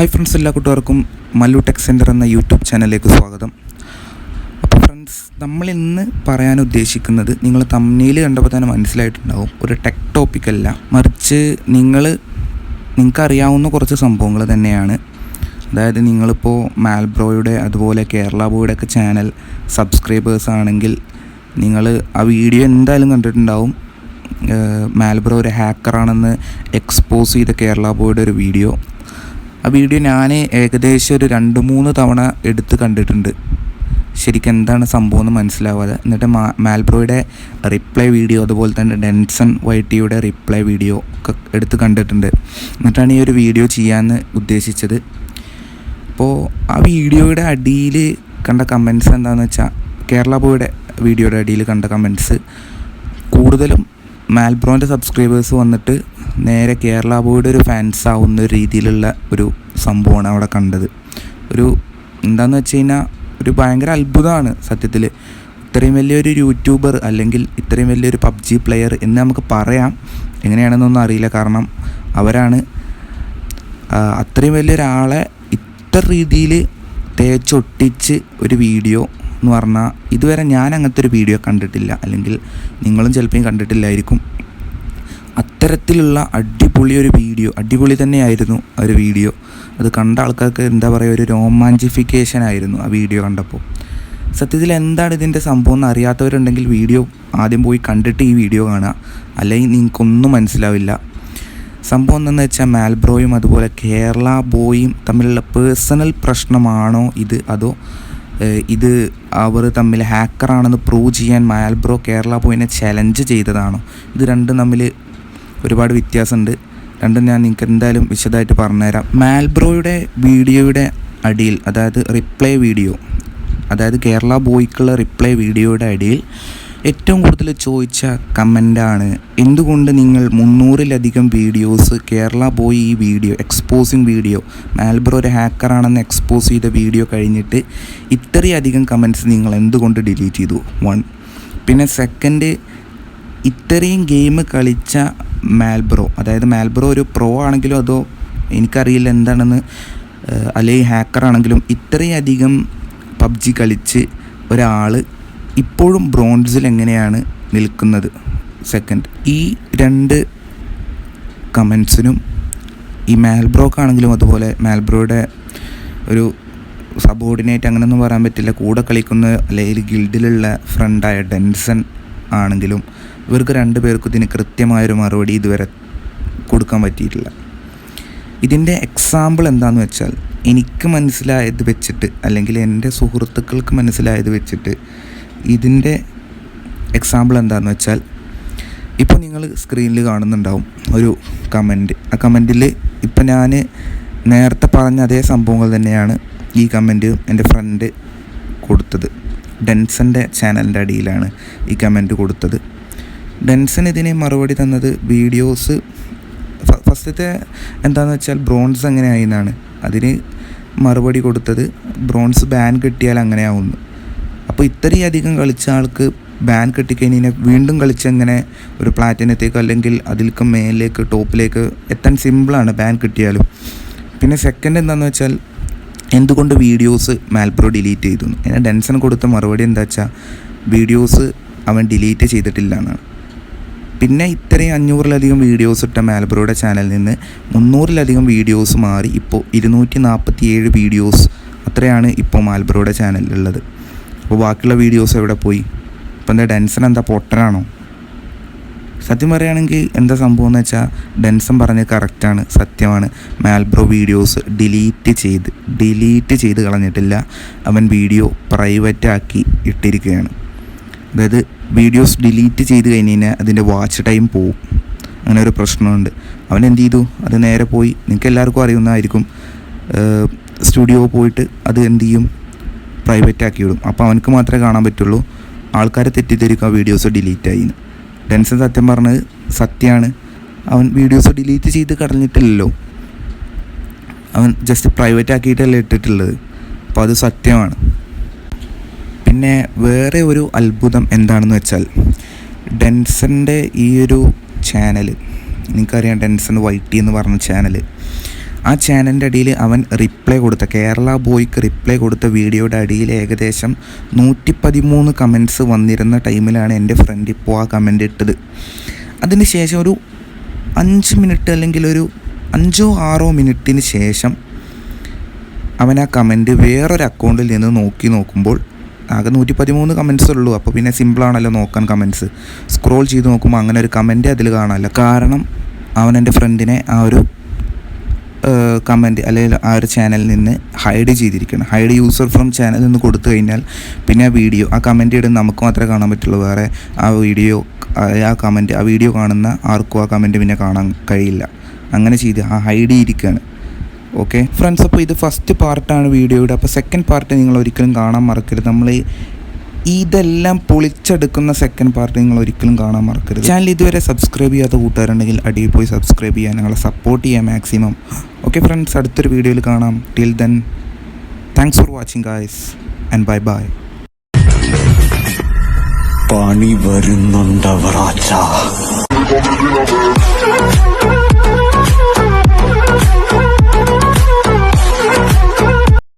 Hi friends, എല്ലാ കൂട്ടുകാർക്കും Mallu tech centre എന്ന യൂട്യൂബ് ചാനലിലേക്ക് സ്വാഗതം. അപ്പോൾ ഫ്രണ്ട്സ്, നമ്മളിന്ന് പറയാൻ ഉദ്ദേശിക്കുന്നത് നിങ്ങൾ തമ്മിൽ കണ്ടപ്പോൾ തന്നെ മനസ്സിലായിട്ടുണ്ടാവും, ഒരു ടെക് ടോപ്പിക്കല്ല, മറിച്ച് നിങ്ങൾക്കറിയാവുന്ന കുറച്ച് സംഭവങ്ങൾ തന്നെയാണ്. അതായത് നിങ്ങളിപ്പോൾ മാൽബ്രോയുടെ അതുപോലെ കേരള ബോയുടെ ഒക്കെ ചാനൽ സബ്സ്ക്രൈബേഴ്സ് ആണെങ്കിൽ നിങ്ങൾ ആ വീഡിയോ എന്തായാലും കണ്ടിട്ടുണ്ടാവും. മാൽബ്രോ ഒരു ഹാക്കറാണെന്ന് എക്സ്പോസ് ചെയ്ത കേരള ബോയുടെ ഒരു വീഡിയോ. ആ വീഡിയോ ഞാൻ ഏകദേശം ഒരു 2-3 തവണ എടുത്ത് കണ്ടിട്ടുണ്ട്, ശരിക്കും എന്താണ് സംഭവം എന്ന് മനസ്സിലാവാതെ. എന്നിട്ട് മാൽബ്രോയുടെ റിപ്ലൈ വീഡിയോ, അതുപോലെ തന്നെ ഡെൻസൺ വൈറ്റിയുടെ റിപ്ലൈ വീഡിയോ ഒക്കെ എടുത്ത് കണ്ടിട്ടുണ്ട്. എന്നിട്ടാണ് ഈ ഒരു വീഡിയോ ചെയ്യാമെന്ന് ഉദ്ദേശിച്ചത്. അപ്പോൾ ആ വീഡിയോയുടെ അടിയിൽ കണ്ട കമൻറ്റ്സ് എന്താണെന്ന് വെച്ചാൽ, കേരള ബോയുടെ വീഡിയോയുടെ അടിയിൽ കണ്ട കമൻറ്റ്സ് കൂടുതലും മാൽബ്രോൻ്റെ സബ്സ്ക്രൈബേഴ്സ് വന്നിട്ട് നേരെ കേരള ബോയുടെ ഒരു ഫാൻസ് ആവുന്ന ഒരു രീതിയിലുള്ള ഒരു സംഭവമാണ് അവിടെ കണ്ടത്. ഒരു എന്താണെന്ന് വെച്ച് കഴിഞ്ഞാൽ ഒരു ഭയങ്കര അത്ഭുതമാണ് സത്യത്തിൽ. ഇത്രയും വലിയൊരു യൂട്യൂബർ അല്ലെങ്കിൽ ഇത്രയും വലിയൊരു PUBG പ്ലെയർ എന്ന് നമുക്ക് പറയാം, എങ്ങനെയാണെന്നൊന്നും അറിയില്ല. കാരണം അവരാണ് അത്രയും വലിയൊരാളെ ഇത്ര രീതിയിൽ തേച്ചൊട്ടിച്ച് ഒരു വീഡിയോ എന്ന് പറഞ്ഞാൽ ഇതുവരെ ഞാൻ അങ്ങനത്തെ ഒരു വീഡിയോ കണ്ടിട്ടില്ല, അല്ലെങ്കിൽ നിങ്ങളും ചിലപ്പോൾ കണ്ടിട്ടില്ലായിരിക്കും. അത്തരത്തിലുള്ള അടിപൊളി ഒരു വീഡിയോ, അടിപൊളി തന്നെയായിരുന്നു ആ ഒരു വീഡിയോ. അത് കണ്ട ആൾക്കാർക്ക് എന്താ പറയുക, ഒരു രോമാഞ്ചിഫിക്കേഷൻ ആയിരുന്നു ആ വീഡിയോ കണ്ടപ്പോൾ. സത്യത്തിൽ എന്താണ് ഇതിൻ്റെ സംഭവം എന്ന് അറിയാത്തവരുണ്ടെങ്കിൽ വീഡിയോ ആദ്യം പോയി കണ്ടിട്ട് ഈ വീഡിയോ കാണുക, അല്ലെങ്കിൽ നിങ്ങൾക്കൊന്നും മനസ്സിലാവില്ല. സംഭവം എന്താണെന്ന് വെച്ചാൽ, മാൽബ്രോയും അതുപോലെ കേരള ബോയും തമ്മിലുള്ള പേഴ്സണൽ പ്രശ്നമാണോ ഇത്, അതോ ഇത് അവർ തമ്മിൽ ഹാക്കറാണെന്ന് പ്രൂവ് ചെയ്യാൻ മാൽബ്രോ കേരള ബോയിനെ ചലഞ്ച് ചെയ്തതാണോ? ഇത് രണ്ടും തമ്മിൽ ഒരുപാട് വ്യത്യാസമുണ്ട്. രണ്ടും ഞാൻ നിങ്ങൾക്ക് എന്തായാലും വിശദമായിട്ട് പറഞ്ഞുതരാം. മാൽബ്രോയുടെ വീഡിയോയുടെ അടിയിൽ, അതായത് റിപ്ലൈ വീഡിയോ, അതായത് കേരള ബോയ്ക്കുള്ള റിപ്ലൈ വീഡിയോയുടെ അടിയിൽ ഏറ്റവും കൂടുതൽ ചോദിച്ച കമൻ്റാണ്, എന്തുകൊണ്ട് നിങ്ങൾ 300-ലധികം വീഡിയോസ് കേരള ബോയ് ഈ വീഡിയോ എക്സ്പോസിങ് വീഡിയോ, മാൽബ്രോ ഒരു ഹാക്കറാണെന്ന് എക്സ്പോസ് ചെയ്ത വീഡിയോ കഴിഞ്ഞിട്ട് ഇത്രയധികം കമൻറ്റ്സ് നിങ്ങൾ എന്തുകൊണ്ട് ഡിലീറ്റ് ചെയ്തു? 1. പിന്നെ 2, ഇത്രയും ഗെയിം കളിച്ച മാൽബ്രോ, അതായത് മാൽബ്രോ ഒരു പ്രോ ആണെങ്കിലും അതോ എനിക്കറിയില്ല എന്താണെന്ന്, അല്ലെങ്കിൽ ഹാക്കറാണെങ്കിലും ഇത്രയധികം PUBG കളിച്ച് ഒരാൾ ഇപ്പോഴും ബ്രോൺസിൽ എങ്ങനെയാണ് നിൽക്കുന്നത്? 2. ഈ 2 കമൻസിനും ഈ മാൽബ്രോക്കാണെങ്കിലും അതുപോലെ മാൽബ്രോയുടെ ഒരു സബോർഡിനേറ്റ് അങ്ങനെയൊന്നും പറയാൻ പറ്റില്ല, കൂടെ കളിക്കുന്ന അല്ലെങ്കിൽ ഗിൽഡിലുള്ള ഫ്രണ്ടായ ഡെൻസൺ ആണെങ്കിലും, ഇവർക്ക് 2 പേർക്കും ഇതിന് കൃത്യമായൊരു മറുപടി ഇതുവരെ കൊടുക്കാൻ പറ്റിയിട്ടില്ല. ഇതിൻ്റെ എക്സാമ്പിൾ എന്താണെന്ന് വെച്ചാൽ, എനിക്ക് മനസ്സിലായത് വെച്ചിട്ട് അല്ലെങ്കിൽ എൻ്റെ സുഹൃത്തുക്കൾക്ക് മനസ്സിലായത് വെച്ചിട്ട് ഇതിൻ്റെ എക്സാമ്പിൾ എന്താണെന്ന് വെച്ചാൽ, ഇപ്പോൾ നിങ്ങൾ സ്ക്രീനിൽ കാണുന്നുണ്ടാവും ഒരു കമൻറ്റ്. ആ കമൻറ്റിൽ ഇപ്പം ഞാൻ നേരത്തെ പറഞ്ഞ അതേ സംഭവങ്ങൾ തന്നെയാണ് ഈ കമൻറ്റ് എൻ്റെ ഫ്രണ്ട് കൊടുത്തത്. ഡെൻസൻ്റെ ചാനലിൻ്റെ അടിയിലാണ് ഈ കമൻറ്റ് കൊടുത്തത്. ഡെൻസൺ ഇതിന് മറുപടി തന്നത് വീഡിയോസ് ഫസ്റ്റത്തെ എന്താണെന്ന് വെച്ചാൽ ബ്രോൺസ് എങ്ങനെയായി എന്നാണ്. അതിന് മറുപടി കൊടുത്തത് ബ്രോൺസ് ബാൻ കിട്ടിയാൽ അങ്ങനെയാവുന്നു. അപ്പോൾ ഇത്രയധികം കളിച്ച ആൾക്ക് ബാൻ കിട്ടിക്കഴിഞ്ഞാൽ വീണ്ടും കളിച്ചെങ്ങനെ ഒരു പ്ലാറ്റിനത്തേക്ക് അല്ലെങ്കിൽ അതിലേക്ക് മേലേക്ക് ടോപ്പിലേക്ക് എത്താൻ സിമ്പിളാണ് ബാൻ കിട്ടിയാലും. പിന്നെ 2 എന്താണെന്ന് വെച്ചാൽ, എന്തുകൊണ്ട് വീഡിയോസ് മാൽബ്രോ ഡിലീറ്റ് ചെയ്തു? എന്നാൽ ഡെൻസൺ കൊടുത്ത മറുപടി എന്താ വെച്ചാൽ, വീഡിയോസ് അവൻ ഡിലീറ്റ് ചെയ്തിട്ടില്ല എന്നാണ്. പിന്നെ ഇത്രയും 500-ലധികം വീഡിയോസ് ഇട്ട മാൽബ്രോയുടെ ചാനലിൽ നിന്ന് 300-ലധികം വീഡിയോസ് മാറി ഇപ്പോൾ 247 വീഡിയോസ് അത്രയാണ് ഇപ്പോൾ മാൽബ്രോയുടെ ചാനലിലുള്ളത്. അപ്പോൾ ബാക്കിയുള്ള വീഡിയോസ് എവിടെ പോയി? ഇപ്പം എന്താ ഡെൻസൺ എന്താ പൊട്ടനാണോ? സത്യം പറയുകയാണെങ്കിൽ എന്താ സംഭവം എന്ന് വെച്ചാൽ, ഡെൻസൺ പറഞ്ഞത് കറക്റ്റാണ്, സത്യമാണ്. മാൽബ്രോ വീഡിയോസ് ഡിലീറ്റ് ചെയ്ത് കളഞ്ഞിട്ടില്ല. അവൻ വീഡിയോ പ്രൈവറ്റാക്കി ഇട്ടിരിക്കുകയാണ്. അതായത് വീഡിയോസ് ഡിലീറ്റ് ചെയ്ത് കഴിഞ്ഞ് കഴിഞ്ഞാൽ അതിൻ്റെ വാച്ച് ടൈം പോവും. അങ്ങനെ ഒരു പ്രശ്നമുണ്ട്. അവൻ എന്ത് ചെയ്തു? അത് നേരെ പോയി, നിങ്ങൾക്ക് എല്ലാവർക്കും അറിയുന്നതായിരിക്കും, സ്റ്റുഡിയോ പോയിട്ട് അത് എന്ത് ചെയ്യും? പ്രൈവറ്റ് ആക്കി വിടും. അപ്പോൾ അവനക്ക് മാത്രമേ കാണാൻ പറ്റുള്ളൂ. ആൾക്കാരെ തെറ്റിദ്ധരിക്കും ആ വീഡിയോസ് ഡിലീറ്റ് ആയിന്ന്. ഡെൻസൺ സത്യം പറഞ്ഞത് സത്യമാണ്. അവൻ വീഡിയോസ് ഡിലീറ്റ് ചെയ്ത് കളഞ്ഞിട്ടില്ലല്ലോ, അവൻ ജസ്റ്റ് പ്രൈവറ്റ് ആക്കിയിട്ടല്ലേ ഇട്ടിട്ടുള്ളത്. അപ്പോൾ അത് സത്യമാണ്. പിന്നെ വേറെ ഒരു അത്ഭുതം എന്താണെന്ന് വെച്ചാൽ, ഡെൻസൻ്റെ ഈ ഒരു ചാനൽ, നിങ്ങൾക്കറിയാം ഡെൻസൺ വൈറ്റി എന്ന് പറഞ്ഞ ചാനൽ, ആ ചാനലിൻ്റെ അടിയിൽ അവൻ റിപ്ലൈ കൊടുത്ത കേരള ബോയ്ക്ക് റിപ്ലൈ കൊടുത്ത വീഡിയോയുടെ അടിയിൽ ഏകദേശം 113 കമൻറ്റ്സ് വന്നിരുന്ന ടൈമിലാണ് എൻ്റെ ഫ്രണ്ട് ഇപ്പോൾ ആ കമൻ്റ് ഇട്ടത്. അതിന് ശേഷം ഒരു 5 മിനിറ്റ് അല്ലെങ്കിൽ ഒരു 5-6 മിനിറ്റിന് ശേഷം അവൻ ആ കമൻറ്റ് വേറൊരു അക്കൗണ്ടിൽ നിന്ന് നോക്കുമ്പോൾ ആകെ 113 കമൻറ്റ്സ് ഉള്ളൂ. അപ്പോൾ പിന്നെ സിമ്പിളാണല്ലോ നോക്കാൻ കമൻറ്റ്സ്. സ്ക്രോൾ ചെയ്ത് നോക്കുമ്പോൾ അങ്ങനെ ഒരു കമൻറ്റ് അതിൽ കാണാമല്ലോ. കാരണം അവൻ എൻ്റെ ഫ്രണ്ടിനെ ആ ഒരു കമൻറ്റ് അല്ലെങ്കിൽ ആ ഒരു ചാനലിൽ നിന്ന് ഹൈഡ് ചെയ്തിരിക്കുകയാണ്. ഹൈഡ് യൂസർ ഫ്രം ചാനൽ എന്ന് കൊടുത്തു കഴിഞ്ഞാൽ പിന്നെ ആ കമൻറ്റ് ഇടുന്ന നമുക്ക് മാത്രമേ കാണാൻ പറ്റുള്ളൂ. വേറെ ആ വീഡിയോ കാണുന്ന ആർക്കും ആ കമൻറ്റ് പിന്നെ കാണാൻ കഴിയില്ല. അങ്ങനെ ചെയ്ത് ഹൈഡ് ചെയ്തിരിക്കുകയാണ്. ഓക്കെ ഫ്രണ്ട്സ്, അപ്പോൾ ഇത് ഫസ്റ്റ് പാർട്ടാണ് വീഡിയോയുടെ. അപ്പോൾ സെക്കൻഡ് പാർട്ട് നിങ്ങൾ ഒരിക്കലും കാണാൻ മറക്കരുത്. നമ്മൾ ഇതെല്ലാം പൊളിച്ചെടുക്കുന്ന സെക്കൻഡ് പാർട്ട് നിങ്ങൾ ഒരിക്കലും കാണാൻ മറക്കരുത്. ചാനൽ ഇതുവരെ സബ്സ്ക്രൈബ് ചെയ്യാത്ത കൂട്ടുകാരുണ്ടെങ്കിൽ അടിയിൽ പോയി സബ്സ്ക്രൈബ് ചെയ്യുക, ഞങ്ങളെ സപ്പോർട്ട് ചെയ്യുക മാക്സിമം. ഓക്കെ ഫ്രണ്ട്സ്, അടുത്തൊരു വീഡിയോയിൽ കാണാം. Till then thanks for watching guys and bye bye. പണി വരുന്നുണ്ടവറാച്ച.